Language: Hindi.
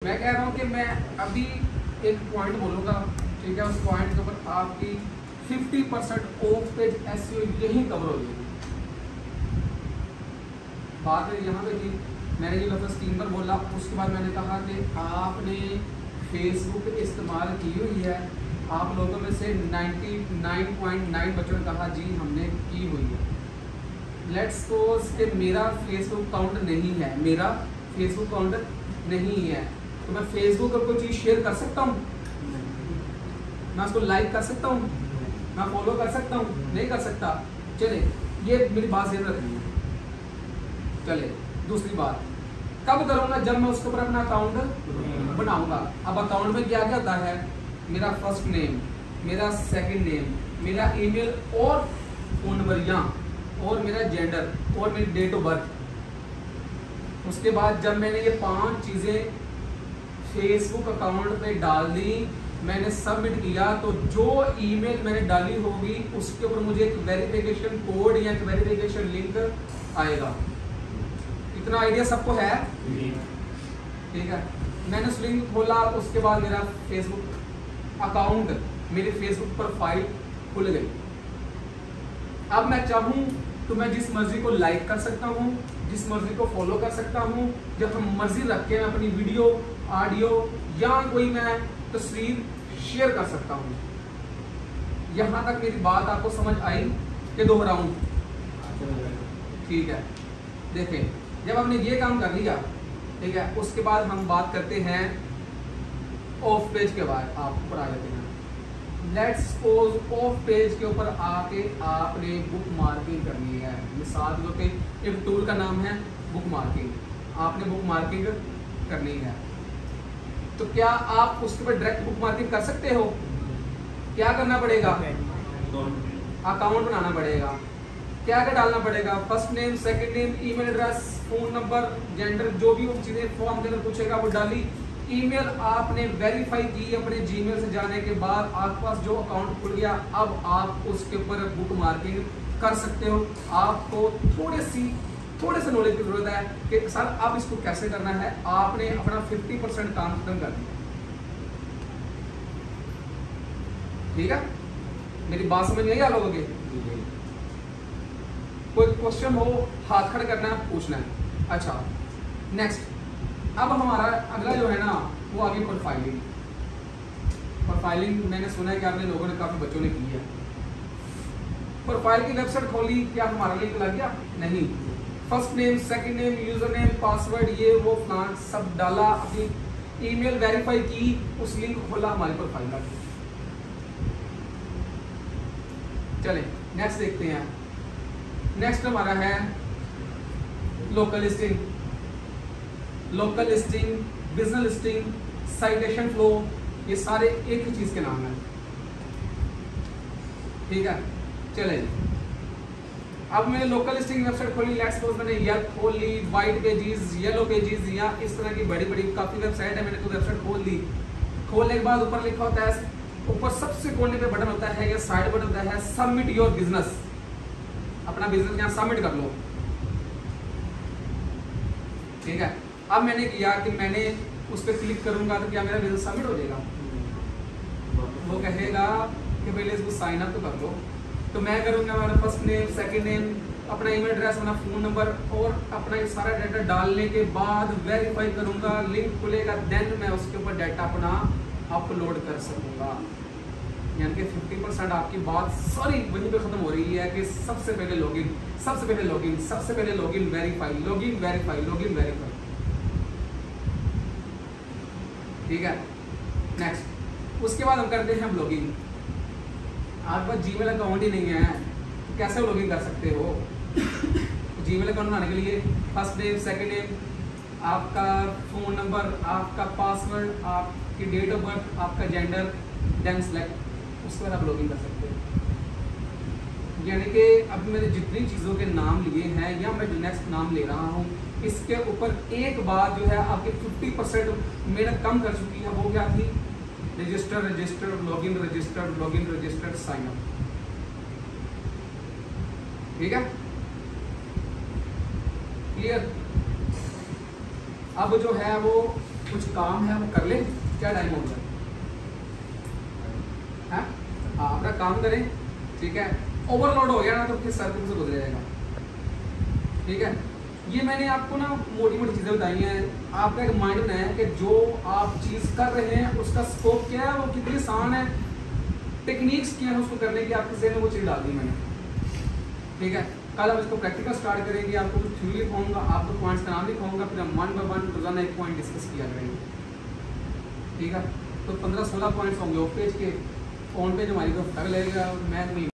मैं कह रहा हूँ कि मैं अभी एक पॉइंट बोलूँगा, ठीक है। उस पॉइंट के ऊपर आपकी 50% ऑफ पेज एसईओ यही कवर हो जाएगी। बात यहाँ पे थी, मैंने ये लफ्ज़ 3 बार बोला, उसके बाद मैंने कहा कि आपने फेसबुक इस्तेमाल की हुई है। आप लोगों में से 99.9 बच्चों ने कहा जी हमने की हुई है। लेट्स सपोज कि मेरा फेसबुक अकाउंट नहीं है, मेरा फेसबुक अकाउंट नहीं है, तो मैं फेसबुक पर कोई चीज़ शेयर कर सकता हूँ? मैं उसको लाइक कर सकता हूँ? मैं फॉलो कर सकता हूँ? नहीं कर सकता। चले, ये मेरी बात ज़रूर रखनी है। चले, दूसरी बात कब करूँगा? जब मैं उसके ऊपर अपना अकाउंट बनाऊँगा। अब अकाउंट में क्या क्या होता है? मेरा फर्स्ट नेम, मेरा सेकंड नेम, मेरा ईमेल और फ़ोन नंबर यहाँ, और मेरा जेंडर, और मेरी डेट ऑफ बर्थ। उसके बाद जब मैंने ये 5 चीज़ें फेसबुक अकाउंट पे डाल दी, मैंने सबमिट किया, तो जो ईमेल मैंने डाली होगी उसके ऊपर मुझे एक वेरिफिकेशन कोड या एक वेरिफिकेशन लिंक आएगा। इतना आइडिया सबको है? ठीक है। मैंने उस लिंक खोला, उसके बाद मेरा फेसबुक अकाउंट, मेरी फेसबुक प्रोफाइल खुल गई। अब मैं चाहूँ तो मैं जिस मर्जी को लाइक कर सकता हूँ, जिस मर्जी को फॉलो कर सकता हूँ, जब हम मर्जी रख के मैं अपनी वीडियो, ऑडियो या कोई मैं तस्वीर शेयर कर सकता हूँ। यहाँ तक मेरी बात आपको समझ आई कि दोहराऊं? ठीक है। देखें, जब हमने ये काम कर लिया, ठीक है, उसके बाद हम बात करते हैं ऑफ पेज के बाद। आप ऊपर आ जाते हैं। लेट्स सपोज ऑफ पेज के ऊपर आके आपने बुक मार्किंग करनी है। मिसाल के तौर पे एक टूल का नाम है बुक मार्किंग। आपने बुक मार्किंग करनी है, तो क्या आप उसके ऊपर डायरेक्ट बुक मार्किंग कर सकते हो? क्या करना पड़ेगा? अकाउंट बनाना पड़ेगा। क्या क्या डालना पड़ेगा? First name, second name, email address, phone number, gender, जो भी वो चीज़ें फॉर्म के अंदर पूछेगा वो डाली। ईमेल आपने वेरीफाई की अपने जीमेल से जाने के बाद, आपके पास जो अकाउंट खुल गया, अब आप उसके ऊपर बुक मार्किंग कर सकते हो। आपको थोड़े से नॉलेज की जरूरत है कि सर अब इसको कैसे करना है। आपने अपना 50% काम खत्म कर दिया। ठीक है, मेरी बात समझ नहीं आई आप लोगों की? कोई क्वेश्चन हो, हाथ खड़े करना है, पूछना है। अच्छा, नेक्स्ट, अब हमारा अगला जो है ना, वो आगे प्रोफाइलिंग। प्रोफाइलिंग मैंने सुना है कि आपने लोगों ने, काफी बच्चों ने की है। प्रोफाइल की वेबसाइट खोली, क्या हमारा लिंक लग गया? नहीं। First name, second name, user name, password, ये वो फलान सब डाला, अपनी ईमेल वेरीफाई की, उस लिंक खोला, हमारी प्रोफाइल लग गई। चले नेक्स्ट देखते हैं। नेक्स्ट हमारा है local listing. Local listing, business listing, citation flow, ये सारे एक ही चीज के नाम है। ठीक है, चले। अब मैंने लोकल लिस्टिंग वेबसाइट खोली। लेट्स सपोज मैंने यह खोल ली, वाइट पेजेस, येलो पेजेस, या इस तरह की बड़ी बड़ी काफी वेबसाइट है। मैंने तो वेबसाइट खोल ली। खोलने के बाद ऊपर लिखा होता है, ऊपर सबसे कोने पे बटन होता है या साइड बटन होता है, सबमिट योर बिजनेस। अपना बिजनेस यहाँ सबमिट कर लो। ठीक है। अब मैंने किया कि मैंने उस पर क्लिक करूंगा तो क्या मेरा बिजनेस सबमिट हो जाएगा? वो कहेगा कि पहले इसको साइन अप तो कर लो। तो मैं करूंगा मेरा फर्स्ट नेम, सेकंड नेम, अपना ईमेल एड्रेस, अपना फोन नंबर और अपना ये सारा डाटा डालने के बाद वेरीफाई करूंगा, लिंक खुलेगा, देन मैं उसके ऊपर डाटा अपना अपलोड कर सकूंगा। यानी कि 50% आपकी बात सारी वहीं पे खत्म हो रही है कि सबसे पहले लॉगिन, सबसे पहले लॉगिन, सबसे पहले login verify, login verify, login verify. ठीक है। नेक्स्ट, उसके बाद हम करते हैं ब्लॉगिंग। आपके पास जीमेल अकाउंट ही नहीं है तो कैसे लॉगिन कर सकते हो? जीमेल अकाउंट बनाने के लिए फर्स्ट नेम, सेकंड नेम, आपका फ़ोन नंबर, आपका पासवर्ड, आपकी डेट ऑफ बर्थ, आपका जेंडर, देन सेलेक्ट, उसके बाद आप लॉगिन कर सकते हो। यानी कि अब मैंने जितनी चीज़ों के नाम लिए हैं या मैं जो नेक्स्ट नाम ले रहा हूँ, इसके ऊपर एक बात जो है आपकी 50% मेहनत कम कर चुकी है। वो क्या थी? Register, register, login, register, login, register, sign up. ठीक है, क्लियर? अब जो है वो कुछ काम है वो कर ले। क्या टाइम हो गया है? हाँ, अपना काम करें, ठीक है। ओवरलोड हो गया ना तो फिर सर तुमसे गुजर जाएगा, ठीक है। ये मैंने आपको ना मोटी मोटी चीज़ें बताई हैं, आपका एक माइंड में है कि जो आप चीज़ कर रहे हैं उसका स्कोप क्या है, वो कितनी आसान है, टेक्निक्स क्या है उसको करने की, आपके जहन में वो चीज़ डाल दी मैंने, ठीक है। कल हम इसको प्रैक्टिकल स्टार्ट करेंगे, आपको कुछ थ्योरी लिखाऊंगा, आपको पॉइंट्स का नाम लिखाऊंगा, फिर हम 1 बाय 1 रोजाना एक पॉइंट डिस्कस किया करेंगे, ठीक है। तो 15-16 पॉइंट्स होंगे ऑफ पेज के, ऑन पेज हमारी तरफ तक लगेगा, मैथ में